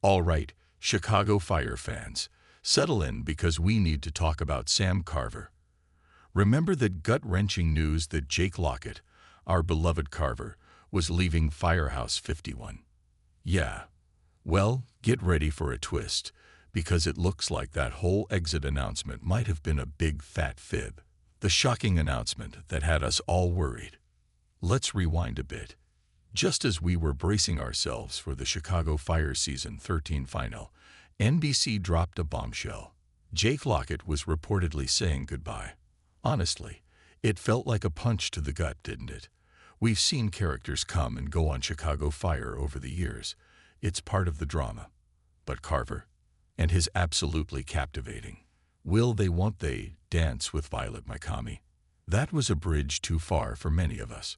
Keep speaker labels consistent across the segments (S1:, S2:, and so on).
S1: All right, Chicago Fire fans, settle in because we need to talk about Sam Carver. Remember that gut-wrenching news that Jake Lockett, our beloved Carver, was leaving Firehouse 51? Yeah. Well, get ready for a twist, because it looks like that whole exit announcement might have been a big fat fib. The shocking announcement that had us all worried. Let's rewind a bit. Just as we were bracing ourselves for the Chicago Fire Season 13 final, NBC dropped a bombshell. Jake Lockett was reportedly saying goodbye. Honestly, it felt like a punch to the gut, didn't it? We've seen characters come and go on Chicago Fire over the years. It's part of the drama. But Carver, and his absolutely captivating "Will They Won't They" dance with Violet Mikami, that was a bridge too far for many of us.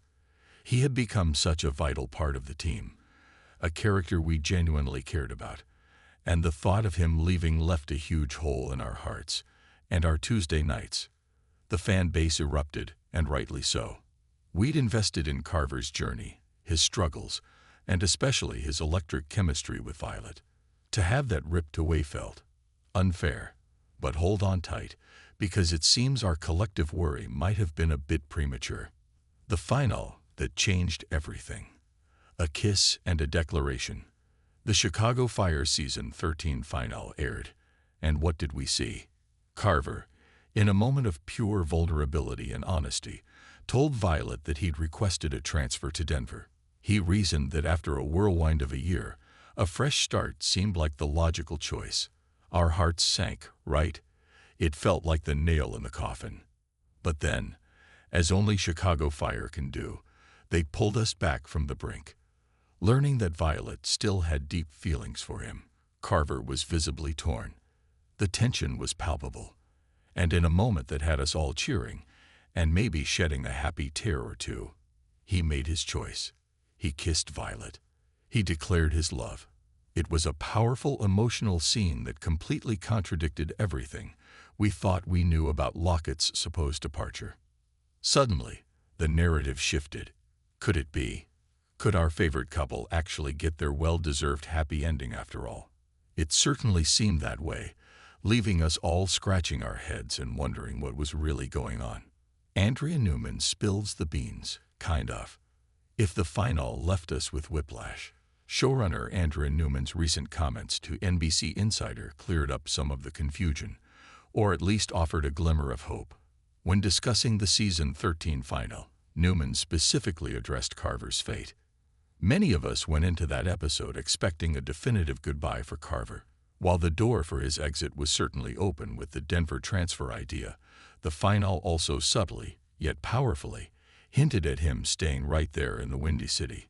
S1: He had become such a vital part of the team, a character we genuinely cared about, and the thought of him leaving left a huge hole in our hearts and our Tuesday nights. The fan base erupted, and rightly so. We'd invested in Carver's journey, his struggles, and especially his electric chemistry with Violet. To have that ripped away felt unfair. But hold on tight, because it seems our collective worry might have been a bit premature. The final that changed everything. A kiss and a declaration. The Chicago Fire Season 13 final aired, and what did we see? Carver, in a moment of pure vulnerability and honesty, told Violet that he'd requested a transfer to Denver. He reasoned that after a whirlwind of a year, a fresh start seemed like the logical choice. Our hearts sank, right? It felt like the nail in the coffin. But then, as only Chicago Fire can do, they pulled us back from the brink. Learning that Violet still had deep feelings for him, Carver was visibly torn. The tension was palpable. And in a moment that had us all cheering, and maybe shedding a happy tear or two, he made his choice. He kissed Violet. He declared his love. It was a powerful emotional scene that completely contradicted everything we thought we knew about Lockett's supposed departure. Suddenly, the narrative shifted. Could it be? Could our favorite couple actually get their well-deserved happy ending after all? It certainly seemed that way, leaving us all scratching our heads and wondering what was really going on. Andrea Newman spills the beans, kind of. If the final left us with whiplash, showrunner Andrea Newman's recent comments to NBC Insider cleared up some of the confusion, or at least offered a glimmer of hope. When discussing the Season 13 final, Newman specifically addressed Carver's fate. Many of us went into that episode expecting a definitive goodbye for Carver. While the door for his exit was certainly open with the Denver transfer idea, the final also subtly, yet powerfully, hinted at him staying right there in the Windy City.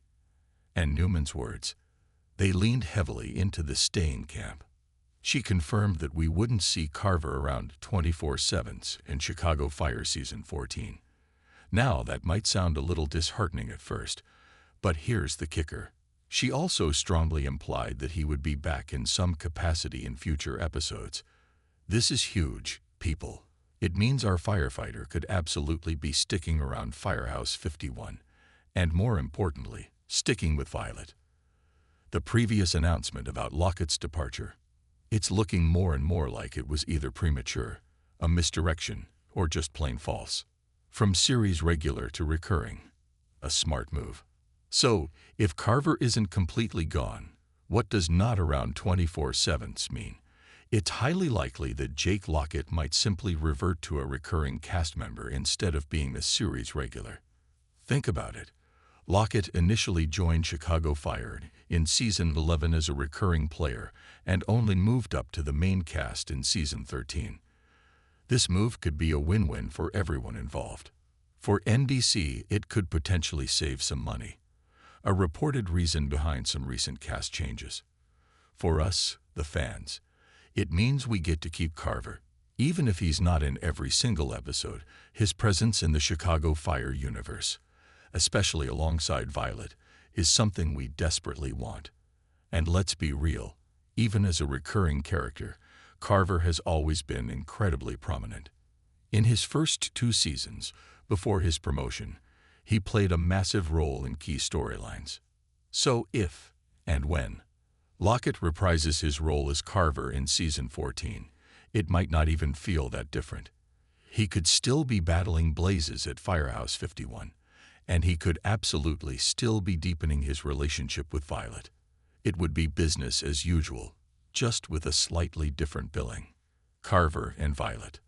S1: And Newman's words, they leaned heavily into the staying camp. She confirmed that we wouldn't see Carver around 24/7 in Chicago Fire Season 14. Now, that might sound a little disheartening at first, but here's the kicker. She also strongly implied that he would be back in some capacity in future episodes. This is huge, people. It means our firefighter could absolutely be sticking around Firehouse 51, and more importantly, sticking with Violet. The previous announcement about Lockett's departure, it's looking more and more like it was either premature, a misdirection, or just plain false. From series regular to recurring, a smart move. So, if Carver isn't completely gone, what does not around 24/7 mean? It's highly likely that Jake Lockett might simply revert to a recurring cast member instead of being a series regular. Think about it. Lockett initially joined Chicago Fire in Season 11 as a recurring player and only moved up to the main cast in Season 13. This move could be a win-win for everyone involved. For NBC, it could potentially save some money. A reported reason behind some recent cast changes. For us, the fans, it means we get to keep Carver. Even if he's not in every single episode, his presence in the Chicago Fire universe, especially alongside Violet, is something we desperately want. And let's be real, even as a recurring character, Carver has always been incredibly prominent. In his first 2 seasons, before his promotion, he played a massive role in key storylines. So if, and when, Lockett reprises his role as Carver in season 14. It might not even feel that different. He could still be battling blazes at Firehouse 51, and he could absolutely still be deepening his relationship with Violet. It would be business as usual, just with a slightly different billing. Carver and Violet.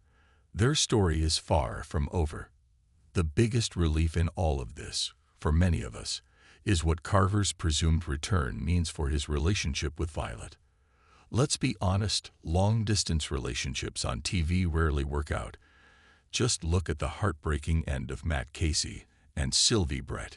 S1: Their story is far from over. The biggest relief in all of this, for many of us, is what Carver's presumed return means for his relationship with Violet. Let's be honest, long-distance relationships on TV rarely work out. Just look at the heartbreaking end of Matt Casey and Sylvie Brett.